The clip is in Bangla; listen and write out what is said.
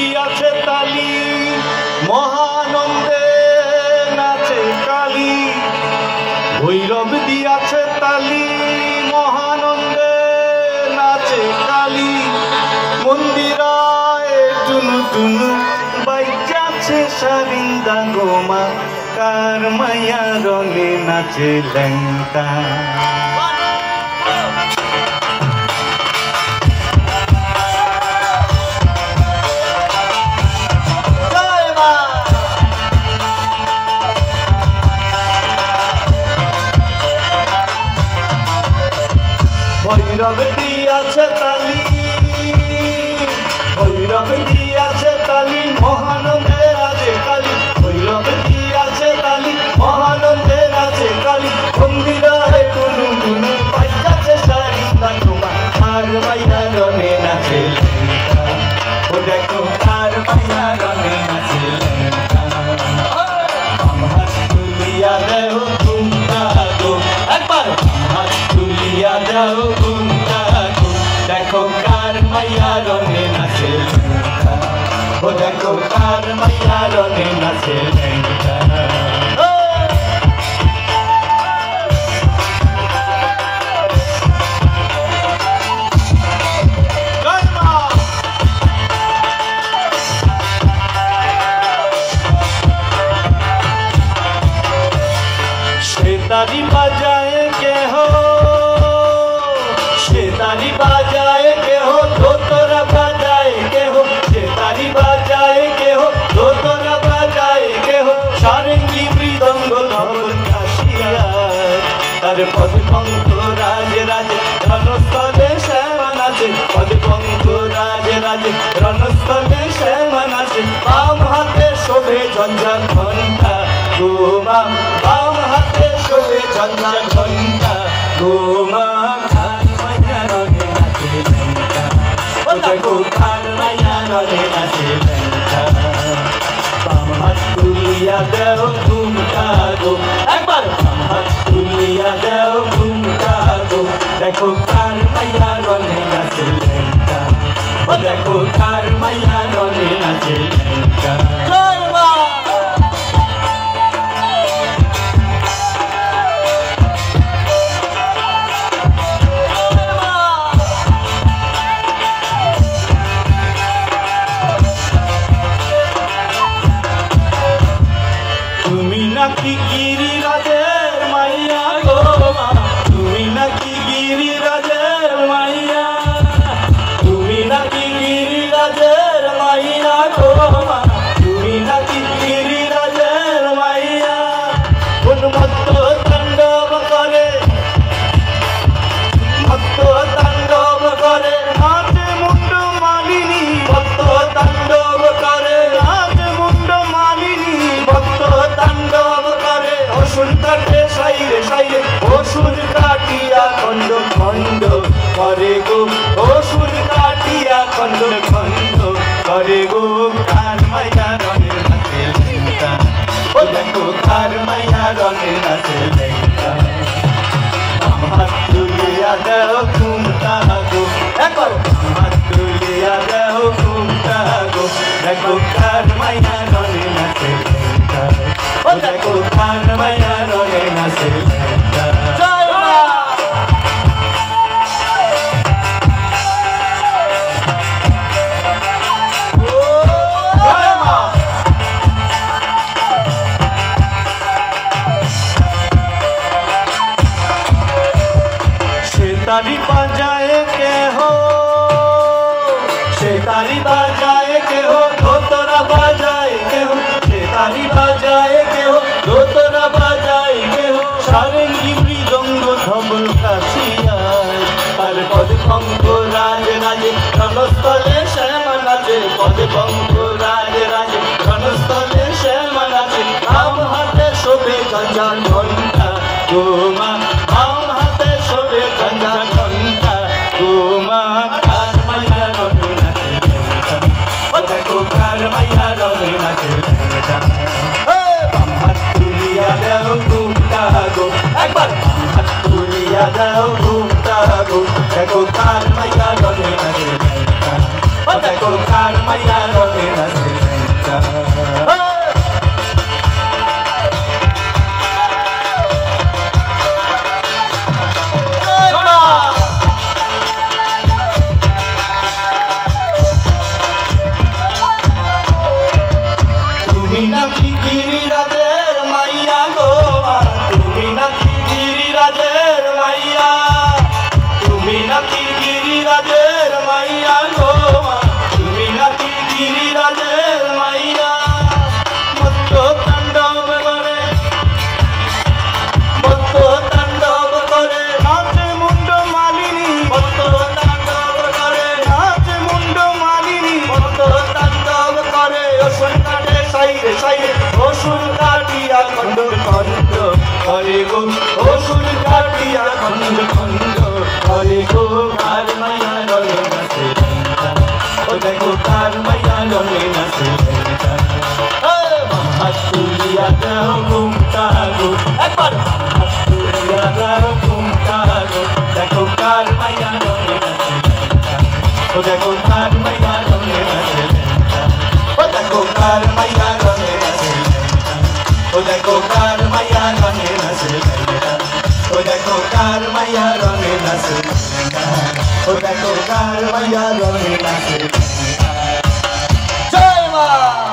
দিয়াছে তালি মহানন্দে নাচে কালী ভৈরব দিয়াছে তালি মহানন্দে নাচে কালী মন্দিরায় টুনু টুনু বাইজাছে সারিন্দা গোমা কার মায়া রঙে নাচে ল্যাংটা ভৈরব দিয়াছে তালি ভৈরব দিয়াছে তালি মহানন্দে রাজে কালী ভৈরব দিয়াছে তালি মহানন্দে রাজে কালী মন্দিরায় টুনু টুনু বাজাচ্ছে সারিন্দা গোমা আর মাইয়া রনে নাচে ল্যাংটা ও দেখো আর মাইয়া রনে নাচে ল্যাংটা আমার তুলিয়া দেও ঘুমটা গো একবার আমার তুলিয়া দেও ঘুমটা গো দেখো কার মাইয়া রনে নাচে ল্যাংটা ও দেখো কার মাইয়া রনে নাচে ল্যাংটা तारी बजाए के हो से तारी बजाए के हो दो तोरा बजाए के हो से तारी बजाए के हो दो तोरा बजाए के हो सारंगी मृदंग धवल काशिया तार पद पंख राज राज रणस्थले श्याम नाचे पद पंख राज राज रणस्थले श्याम नाचे बाम हाथे शोभे झंझा घंटा गोमा बाम हाथे शोभे झंझा घंटा गोमा खान माया रने नाचे ल्যাংটা ओ देखो खान माया रने नाचे ল্যাংটা बाम हाथ तुलिया देओ घुमटा गो एक बार बाम हाथ तुलिया देओ घुमटा गो देखो खान माया रने नाचे ল্যাংটা ओ देखो खान माया रने नाचे ল্যাংটা নাকি গিরিরাজের মাইয়া গো মা তুমি নাকি গিরিরাজের মাইয়া তুমি নাকি গিরিরাজের মাইয়া গো মা তুমি নাকি গিরিরাজের মাইয়া উন্মত্ত তাণ্ডব করে ভক্ত তাণ্ডব করে নাচে মুন্ড মালিনী ভক্ত তাণ্ডব করে নাচে মুন্ড মালিনী ভক্ত তাণ্ডব করে অসুর কাটে সাইরে সাইরে অসুর কাটিয়া খণ্ড খণ্ড করে গো অসুর কাটিয়া খণ্ড খণ্ড করে গো কার মাইয়া রনে নাচে ল্যাংটা ও দেখো কার মাইয়া রনে নাচে ল্যাংটা আমার তুলিয়া দেও ঘুমটা গো দেখো আমার তুলিয়া দেও ঘুমটা গো দেখো কার মাইয়া রনে নাচে ল্যাংটা ও দেখো কার মাইয়া রনে নাচে ল্যাংটা জয় মা तारी बजाए के हो से तारी बजाए के हो दो तोरा बजाए के हो से तारी बजाए के हो दो तोरा बजाए के हो सारंगी मृदंग धवल काशिया तार पद पंख राज राज रणस्थले श्याम नाचे पद पंख राज राज रणस्थले श्याम नाचे बाम हाथे शोभे झंझा घंटा गोमा बाम हाथे शोभे झंझा घंटा गोमा कार माया रने नाचे ল্যাংটা ओ देखो कार माया रने नाचे ল্যাংটা बाम हाथ तुलिया देओ घुमटा गो एक बार बाम हाथ तुलिया देओ घुमटा गो देखो कार माया रने नाचे ল্যাংটা ओ देखो कार माया रने রসুন কাটে সাইরে সাইরে রসুন কাটিয়া খন্ড খন্ড করে গো রসুন কাটিয়া খন্ড খন্ড করে গো কার মায়া রঙে নাচে ও দেখো কার মায়া রঙে নাচে হাত তুলিয়া দাও ঘুমটা গো একবার হাত তুলিয়া দাও ঘুমটা গো দেখো কার মায়া রঙে নাচে ও দেখো কার মায়া রঙে নাচে ও দেখো কার মায়া রঙে নাচে ও দেখো কার মায়া রঙে নাচে ও দেখো কার মায়া রঙে নাচে ও দেখো কার মায়া রঙে নাচে জয় মা।